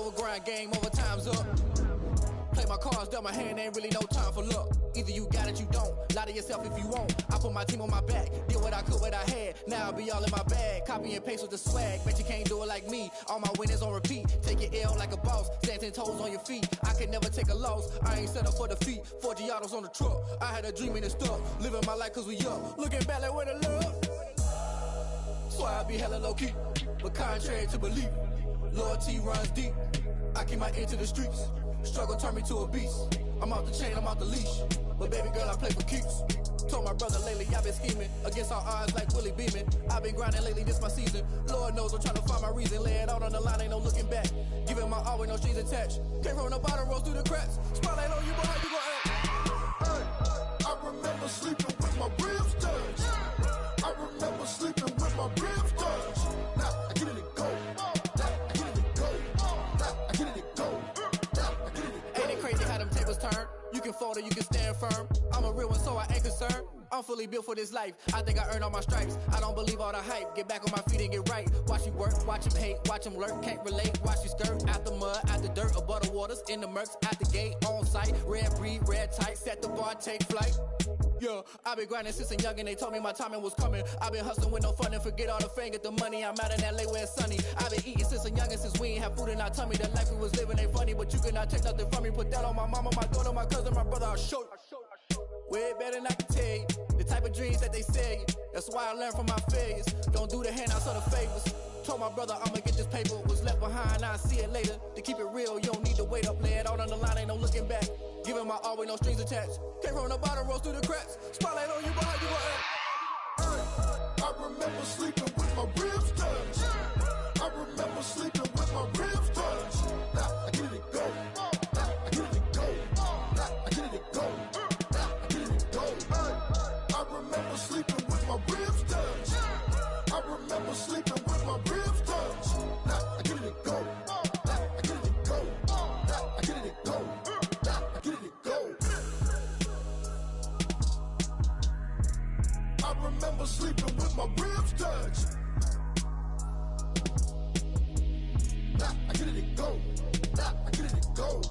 over grind game, over time's up. Play my cards, dealt my hand, ain't really no time for luck. Either you got it, you don't. Lie to yourself if you won't. I put my team on my back, did what I could, what I had. Now I'll be all in my bag, copy and paste with the swag. Bet you can't do it like me, all my winners on repeat. Take your L like a boss, stand 10 toes on your feet. I can never take a loss, I ain't set up for defeat. 4 Giottos on the truck, I had a dream and it stuck. Living my life cause we up, looking back like where the love. Swear I be hella low key, but contrary to belief, loyalty runs deep. I keep my ear to the streets. Struggle turned me to a beast. I'm out the chain, I'm out the leash. But baby girl, I play for keeps. Told my brother lately, I've been scheming against all odds like Willie Beeman. I've been grinding lately, this my season. Lord knows I'm trying to find my reason. Lay it out on the line, ain't no looking back. Giving my all with no strings attached. Came from the bottom, rose through the cracks. Spotlight on you, but how you gon' act? Hey, I remember sleeping with my ribs touched. I remember sleeping with my ribs touched. Now I get it and go. Now I get it and go. Now I get it and go. Ain't it crazy how them tables turn? You can fold or you can stand firm. I'm a real one, so I ain't concerned. I'm fully built for this life. I think I earned all my stripes. I don't believe all the hype. Get back on my feet and get right. Watch you work, watch him hate, watch him lurk. Can't relate, watch you skirt. Out the mud, out the dirt, above the waters, in the murks, out the gate, on site. Red breed, red tight, set the bar, take flight. Yeah, I been grinding since a youngin'. They told me my timing was coming. I been hustling with no fun and forget all the fame, get the money. I'm out in LA where it's sunny. I been eating since a youngin', since we ain't have food in our tummy. The life we was living ain't funny, but you cannot take nothing from me. Put that on my mama, my daughter, my cousin, my brother. I'll show you. Way better than I can tell you. The type of dreams that they sell you. That's why I learned from my failures. Don't do the handouts or the favors. Told my brother I'ma get this paper. Was left behind, I'll see it later. To keep it real, you don't need to wait up. Lay it out on the line, ain't no looking back. Giving my all with no strings attached. Came from the bottom, rose through the cracks. Spotlight on you, but how you gon' act? Hey, I remember sleeping with my ribs touched. I remember sleeping with my ribs touched. Now I get it and go. Now I get it and go. Now I get it and go. Now I get it and go. Hey, I remember sleeping with my ribs touched. I remember sleeping with my ribs touched. Now I get it and go. Now I get it and go. Now I get it and go. Now I get it and go. I remember sleeping with my ribs touched. Now I get it and go. Now I get it and go.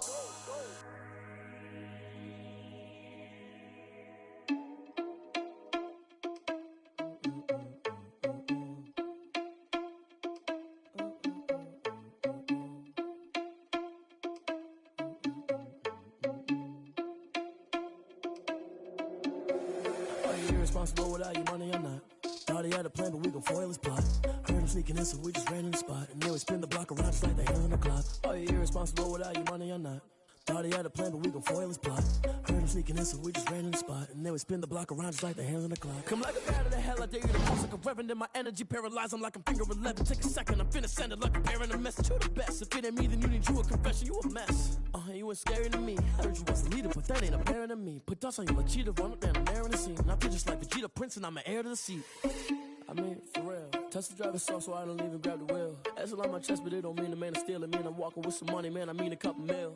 Are you irresponsible without your money or not? Thought he had a plan, but we gon' foil his plot. Heard him sneaking in, so we just ran in the spot. And then we spin the block around just like the hands on the clock. Are you irresponsible without your money or not? Thought he had a plan, but we gon' foil his plot. Heard him sneaking in, so we just ran in the spot. And then we spin the block around just like the hands on the clock. Come like a bat of the hell, I dare you to cross like a reverend. In my energy paralyzed, I'm like I'm finger 11. Take a second, I'm finna send it like a bearing a message. You the best, if it ain't me, then you need you a confession. You a mess, you ain't scary to me. Heard you was a leader, but that ain't apparent to me. Put dust on you like Cheetah, run up down, I'm there in the scene. I feel just like Vegeta Prince and I'm an heir to the seat. I mean, for real. Touch the driver's soft, so I don't even grab the wheel. That's a lot on my chest, but it don't mean the man is stealing. Man, I'm walking with some money, man, I mean a couple mil.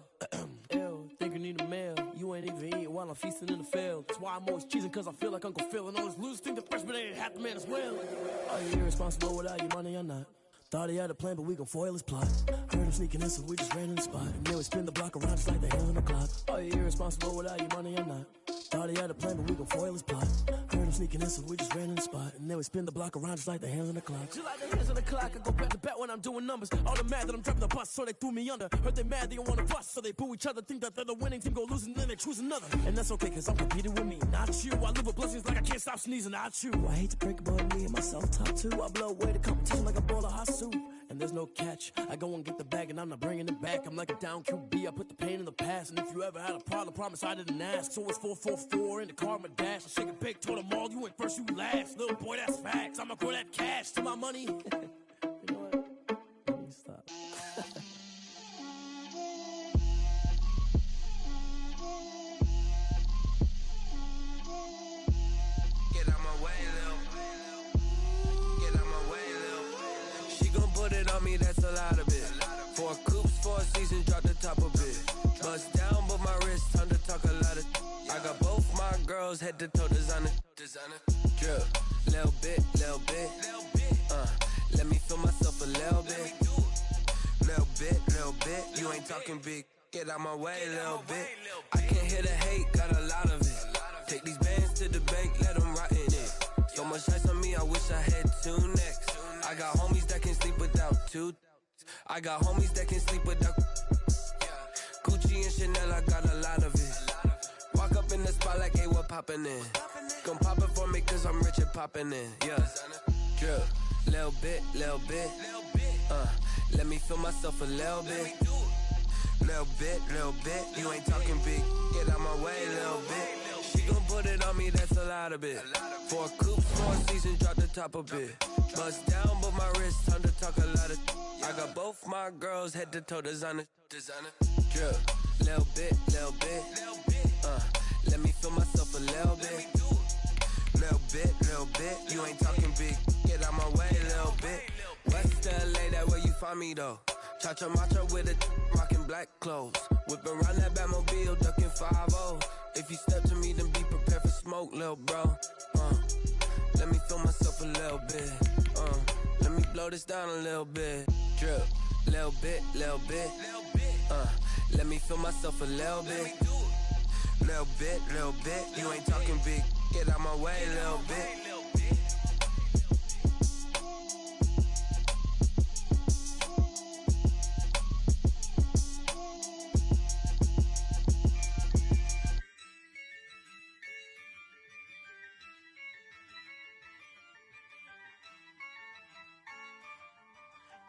Ew, think you need a meal. You ain't even eating while I'm feasting in the field. That's why I'm always cheesing, cause I feel like Uncle Phil. And all those losers think the freshman ain't half the man as well. Are you irresponsible without your money or not? Thought he had a plan, but we gon' foil his plot. Heard him sneaking in, so we just ran in the spot. And then we spin the block around just like the hands on the clock. Are you irresponsible without your money or not? Thought he had a plan, but we gon' foil his plot. Heard him sneaking in, so we just ran in the spot. And then we spin the block around just like the hands on the clock. Just like the hands on the clock, I go back to back when I'm doing numbers. All the mad that I'm driving the bus, so they threw me under. Heard they mad, they don't wanna bust, so they boo each other. Think that they're the winning team, go losing, then they choose another. And that's okay, cause I'm competing with me, not you. I live with blessings like I can't stop sneezing, not you. I hate to break about me and my self-talk too. I blow away the competition like a bowl of hot soup. And there's no catch, I go and get the bag and I'm not bringing it back. I'm like a down QB, I put the pain in the past. And if you ever had a problem, promise I didn't ask. So it's 444 in the car, my dash. I shake it big, told them all, you went first, you last. Little boy, that's facts, I'ma grow that cash to my money. You know what? Let me stop. Get out my way, Lil. Get out my way, Lil. She gon' put it on me, that's a lot of it. 4 coops, 4 seasons, drop the top of it. Bust down, but my wrist, time to talk a lot of. I got both my girls head to toe designer. Drip, little bit. Let me feel myself a little bit. Little bit, you ain't talking big. Get out my way, little bit. I can't hear the hate, got a lot of it. Take these bands to the bank, let them rot in it. So much ice on me, I wish I had 2 necks. I got homies that can sleep without 2. I got homies that can sleep without Gucci and Chanel, I got a lot of it. Walk up in the spot like, hey, what poppin' in? Gon' pop it for me cause I'm rich and poppin' in, yeah. Drip, little bit, let me feel myself a little bit. Little bit, you ain't talking big. Get out my way, little bit. She gon' put it on me, that's a lot of it. 4 coops, 4 seasons, drop the top a bit. Bust down, but my wrist, time to talk a lot of. I got both my girls head to toe designer. Drip, little bit, let me feel myself a little bit. Little bit, you ain't talking big. Get out my way, little bit. West LA, that where you find me though. Cha-cha matcha with a rockin' black clothes. Whippin' around that Batmobile, duckin' 5-0. If you step to me, then be prepared for smoke, lil' bro. Let me feel myself a little bit. Let me blow this down a little bit. Drip, little bit. Let me feel myself a little bit. Little bit, you ain't talking big. Get out my way, little bit.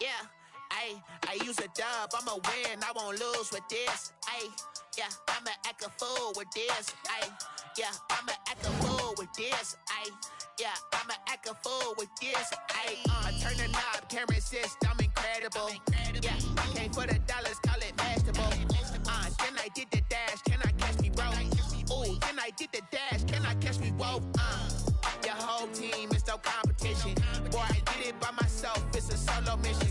Yeah, I use a dub, I'ma win, I won't lose with this. Yeah, I'ma act a fool with this. Yeah, I'ma act a fool with this. Yeah, I'ma act a fool with this. I turn the knob, camera assist, I'm incredible. Yeah, came for the dollars, call it vegetable. Then I did the dash, can I catch me, bro? Ooh, then I did the dash, can I catch me, whoa? Your whole team is no competition. Boy, I did it by myself, it's a solo mission.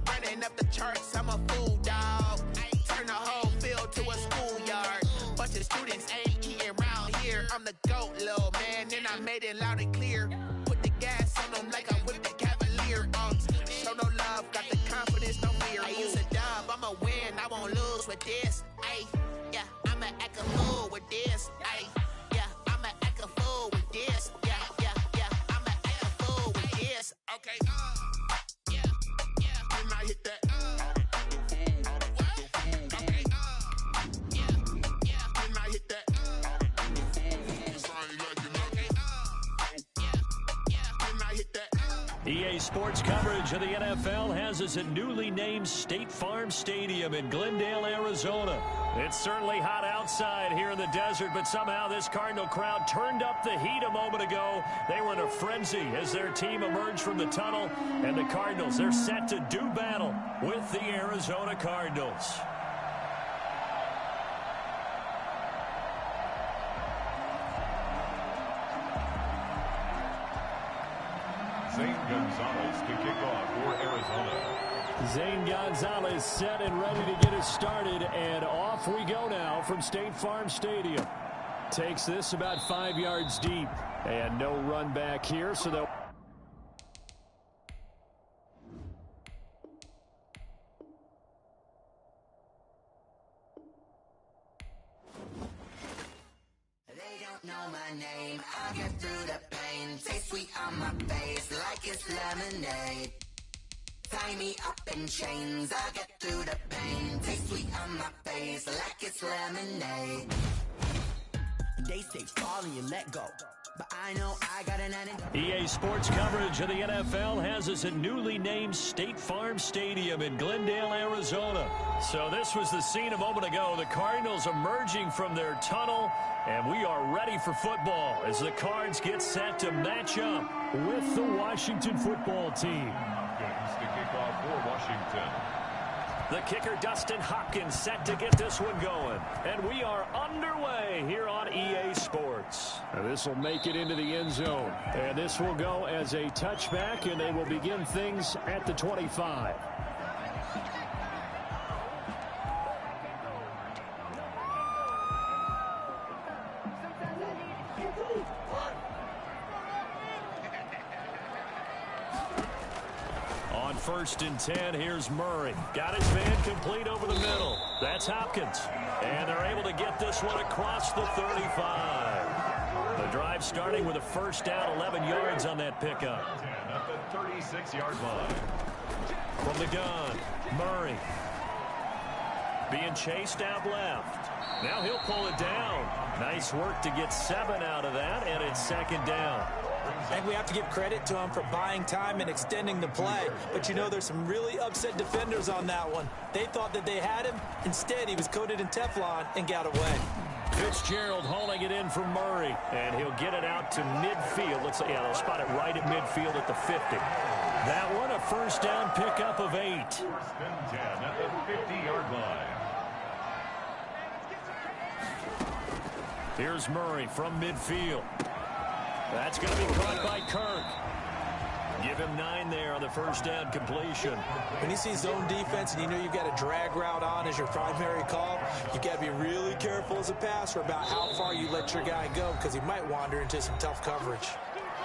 Running up the charts, I'm a fool, dog. Turn the whole field to a schoolyard. Bunch of students ain't eating round here. I'm the GOAT, little man, and I made it loud and clear. Put the gas on them like I whipped the Cavalier. Show no love, got the confidence, no fear. I use a dub, I'ma win, I won't lose with this. Yeah, I'ma act a fool with this. Yeah, I'ma act a fool with this. Yeah, I'ma act a fool with this. Okay, yeah, when I hit that. EA Sports coverage of the NFL has us at newly named State Farm Stadium in Glendale, Arizona. It's certainly hot outside here in the desert, but somehow this Cardinal crowd turned up the heat a moment ago. They were in a frenzy as their team emerged from the tunnel, and the Cardinals, they're set to do battle with the Arizona Cardinals. Zane Gonzalez to kick off for Arizona. Zane Gonzalez set and ready to get us started, and off we go now from State Farm Stadium. Takes this about 5 yards deep, and no run back here, so they'll... Know my name, I'll get through the pain. Taste sweet on my face like it's lemonade. Tie me up in chains, I'll get through the pain. Taste sweet on my face like it's lemonade. They say fall and you let go, but I know I got an antidote. EA Sports coverage of the NFL has us at newly named State Farm Stadium in Glendale, Arizona. So this was the scene a moment ago. The Cardinals emerging from their tunnel, and we are ready for football as the Cards get set to match up with the Washington football team. Hopkins to kick off for Washington. The kicker, Dustin Hopkins, set to get this one going. And we are underway here on EA Sports. This will make it into the end zone. And this will go as a touchback, and they will begin things at the 25. 1st and 10. Here's Murray. Got his man complete over the middle. That's Hopkins. And they're able to get this one across the 35. The drive starting with a first down, 11 yards on that pickup. At the 36-yard line. From the gun, Murray. Being chased out left. Now he'll pull it down. Nice work to get 7 out of that, and it's 2nd down. I think we have to give credit to him for buying time and extending the play. But, you know, there's some really upset defenders on that one. They thought that they had him. Instead, he was coated in Teflon and got away. Fitzgerald hauling it in for Murray, and he'll get it out to midfield. Looks like, yeah, they'll spot it right at midfield at the 50. That one, a first down pickup of 8. 1st and 10 at the 50-yard line. Here's Murray from midfield. That's going to be caught by Kirk. Give him 9 there on the first down completion. When you see zone defense and you know you've got a drag route on as your primary call, you've got to be really careful as a passer about how far you let your guy go because he might wander into some tough coverage.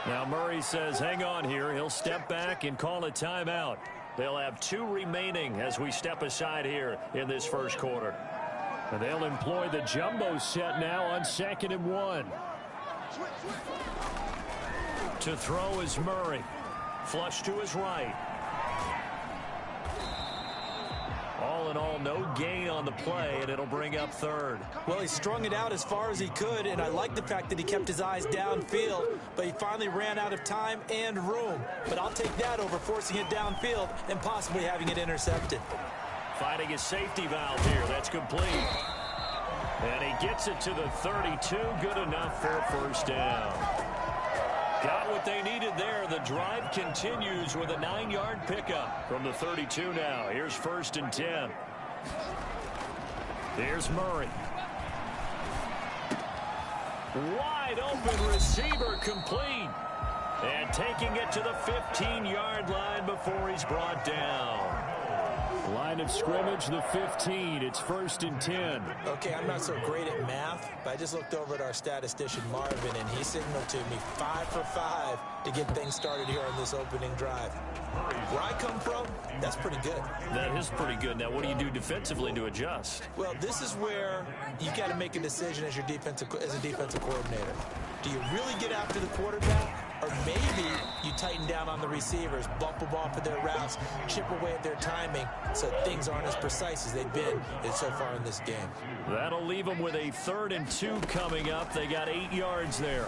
Now Murray says hang on here. He'll step back and call a timeout. They'll have 2 remaining as we step aside here in this first quarter. And they'll employ the jumbo set now on 2nd and 1. To throw is Murray. Flush to his right. All in all, no gain on the play, and it'll bring up 3rd. Well, he strung it out as far as he could, and I like the fact that he kept his eyes downfield, but he finally ran out of time and room. But I'll take that over forcing it downfield and possibly having it intercepted. Finding his safety valve here. That's complete. And he gets it to the 32. Good enough for a first down. Got what they needed there. The drive continues with a 9-yard pickup from the 32 now. Here's 1st and 10. Here's Murray. Wide open receiver complete. And taking it to the 15-yard line before he's brought down. Line of scrimmage, the 15. It's 1st and 10. Okay, I'm not so great at math, but I just looked over at our statistician, Marvin, and he signaled to me 5 for 5 to get things started here on this opening drive. Where I come from, that's pretty good. That is pretty good. Now, what do you do defensively to adjust? Well, this is where you got to make a decision as a defensive coordinator. Do you really get after the quarterback? Or maybe you tighten down on the receivers, bump them off of their routes, chip away at their timing so things aren't as precise as they've been so far in this game. That'll leave them with a 3rd and 2 coming up. They got 8 yards there.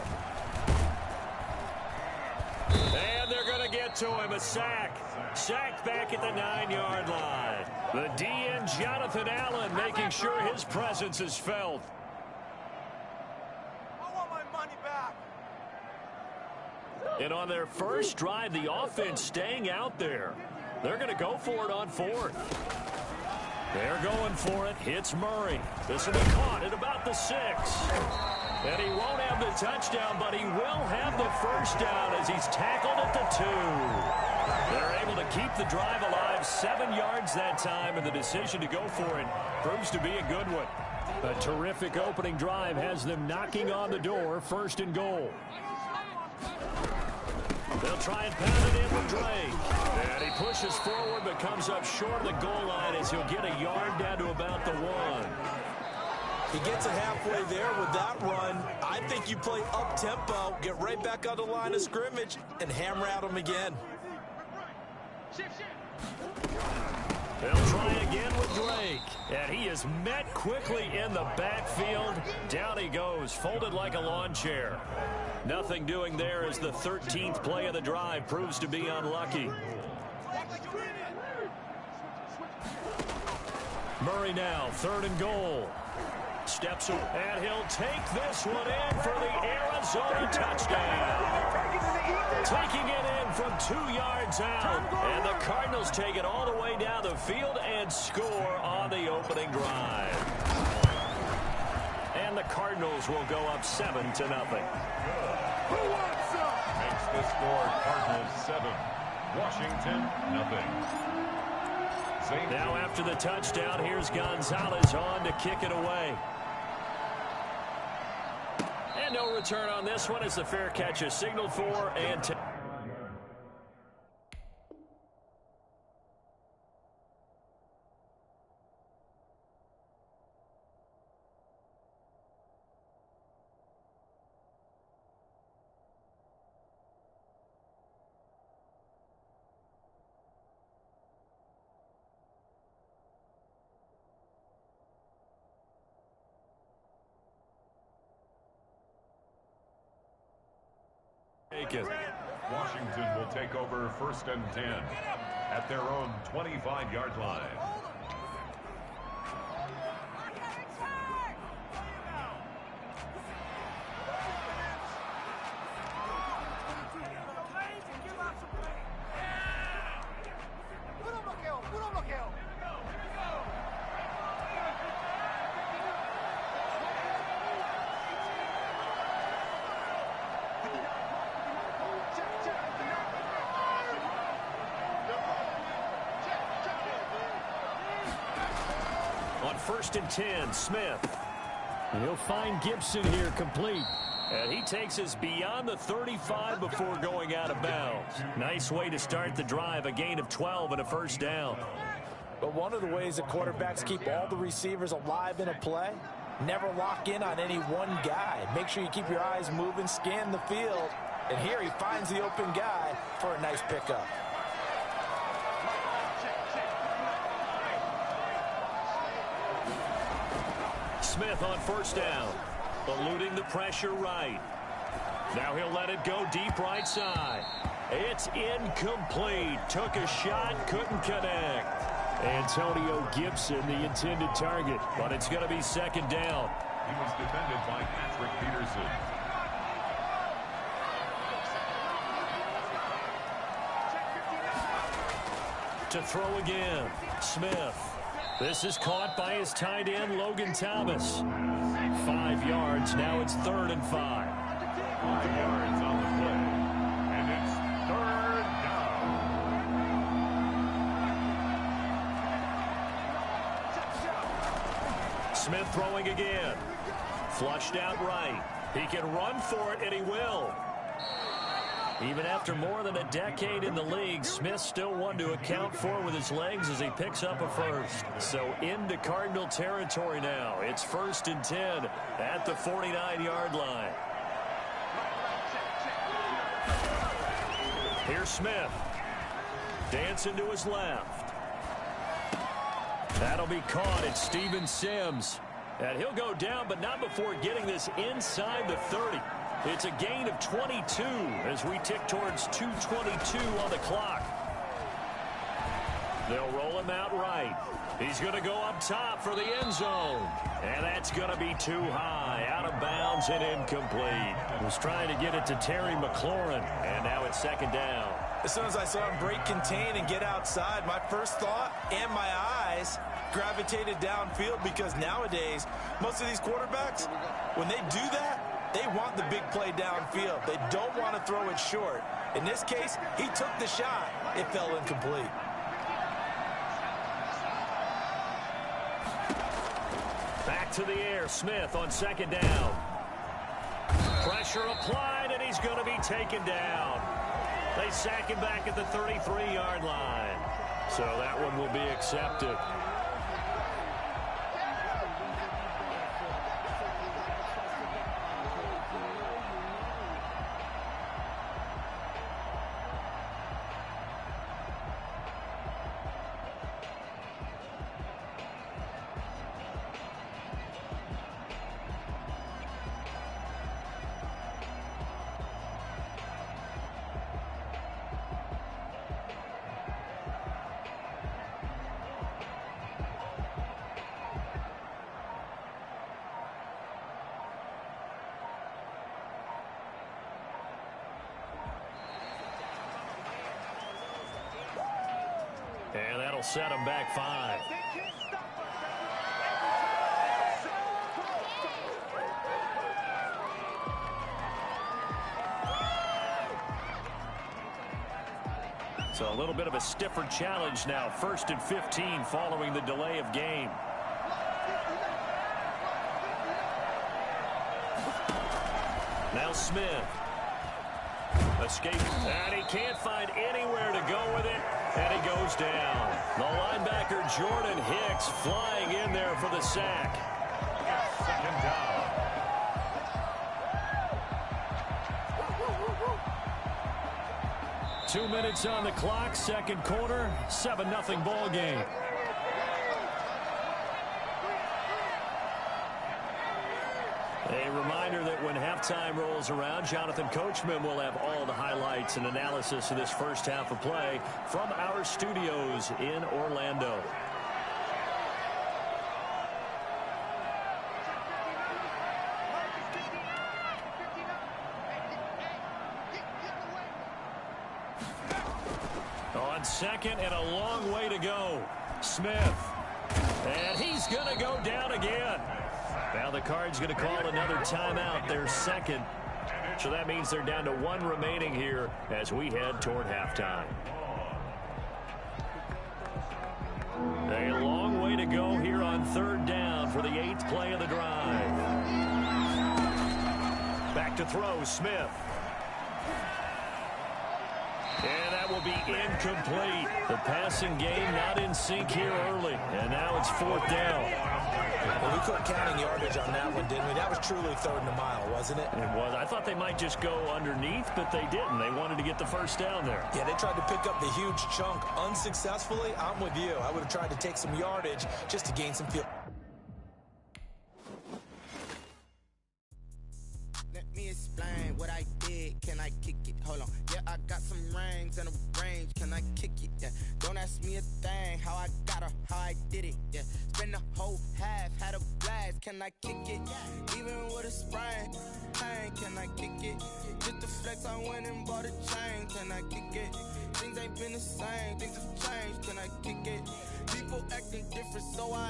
And they're going to get to him. A sack. Sacked back at the 9-yard line. The DN, Jonathan Allen, making sure his presence is felt. And on their first drive, the offense staying out there. They're going to go for it on 4th. They're going for it. Hits Murray. This will be caught at about the 6. And he won't have the touchdown, but he will have the first down as he's tackled at the 2. They're able to keep the drive alive. 7 yards that time, and the decision to go for it proves to be a good one. A terrific opening drive has them knocking on the door. 1st and goal. They'll try and pound it in with Drake. And he pushes forward but comes up short of the goal line as he'll get a yard down to about the 1. He gets it halfway there with that run. I think you play up-tempo, get right back on the line of scrimmage, and hammer at him again. They'll try again with Drake. And he is met quickly in the backfield. Down he goes, folded like a lawn chair. Nothing doing there as the 13th play of the drive proves to be unlucky. Murray now, 3rd and goal. Steps away, and he'll take this one in for the Arizona touchdown. Taking it in from 2 yards out. And the Cardinals take it all the way down the field and score on the opening drive. And the Cardinals will go up 7-0. Makes the score Cardinals 7, Washington 0. Now after the touchdown, here's Gonzalez on to kick it away. And no return on this one as the fair catch is signaled for and Washington will take over 1st and 10 at their own 25-yard line. On 1st and 10, Smith. He'll find Gibson here complete. And he takes us beyond the 35 before going out of bounds. Nice way to start the drive, a gain of 12 and a first down. But one of the ways that quarterbacks keep all the receivers alive in a play, never lock in on any one guy. Make sure you keep your eyes moving, scan the field. And here he finds the open guy for a nice pickup. Smith on 1st down, eluding the pressure right. Now he'll let it go deep right side. It's incomplete. Took a shot, couldn't connect. Antonio Gibson, the intended target, but it's going to be 2nd down. He was defended by Patrick Peterson. To throw again, Smith. This is caught by his tight end, Logan Thomas. 5 yards. Now it's 3rd and 5. 5 yards on the play. And it's 3rd down. Smith throwing again. Flushed out right. He can run for it, and he will. Even after more than a decade in the league, Smith still one to account for with his legs as he picks up a first. So into Cardinal territory now. It's 1st and 10 at the 49-yard line. Here's Smith. Dancing to his left. That'll be caught. It's Steven Sims. And he'll go down, but not before getting this inside the 30. It's a gain of 22 as we tick towards 2:22 on the clock. They'll roll him out right. He's going to go up top for the end zone. And that's going to be too high. Out of bounds and incomplete. Was trying to get it to Terry McLaurin. And now it's 2nd down. As soon as I saw him break contain and get outside, my first thought and my eyes gravitated downfield, because nowadays, most of these quarterbacks, when they do that, they want the big play downfield. They don't want to throw it short. In this case, he took the shot. It fell incomplete. Back to the air. Smith on 2nd down. Pressure applied, and he's going to be taken down. They sack him back at the 33-yard line. So that one will be accepted. And that'll set him back 5. So a little bit of a stiffer challenge now. 1st and 15 following the delay of game. Now Smith. Escape. And he can't find anywhere to go with it. And he goes down. The linebacker Jordan Hicks flying in there for the sack. 2nd down. Two minutes on the clock, 2nd quarter, 7-0 ball game. A reminder that when halftime rolls around, Jonathan Coachman will have all the highlights and analysis of this first half of play from our studios in Orlando. On second and a long way to go. Smith. And he's going to go down again. Now the Cards going to call another timeout, their second. So that means they're down to one remaining here as we head toward halftime. A long way to go here on third down for the 8th play of the drive. Back to throw, Smith. And that will be incomplete. The passing game not in sync here early. And now it's 4th down. Well, we quit counting yardage on that one, didn't we? That was truly third and a mile, wasn't it? It was. I thought they might just go underneath, but they didn't. They wanted to get the first down there. Yeah, they tried to pick up the huge chunk unsuccessfully. I'm with you. I would have tried to take some yardage just to gain some field. Let me explain what I did. Can I kick it? Hold on. Yeah, I got some rings and a range. Can I kick it? Yeah. Don't ask me a thing. How I got her, how I did it. Yeah. Spend the whole half, had a blast. Can I kick it? Even with a sprain. Pain, can I kick it? Just the flex, I went and bought a chain. Can I kick it? Things ain't been the same. Things have changed. Can I kick it? People acting different, so I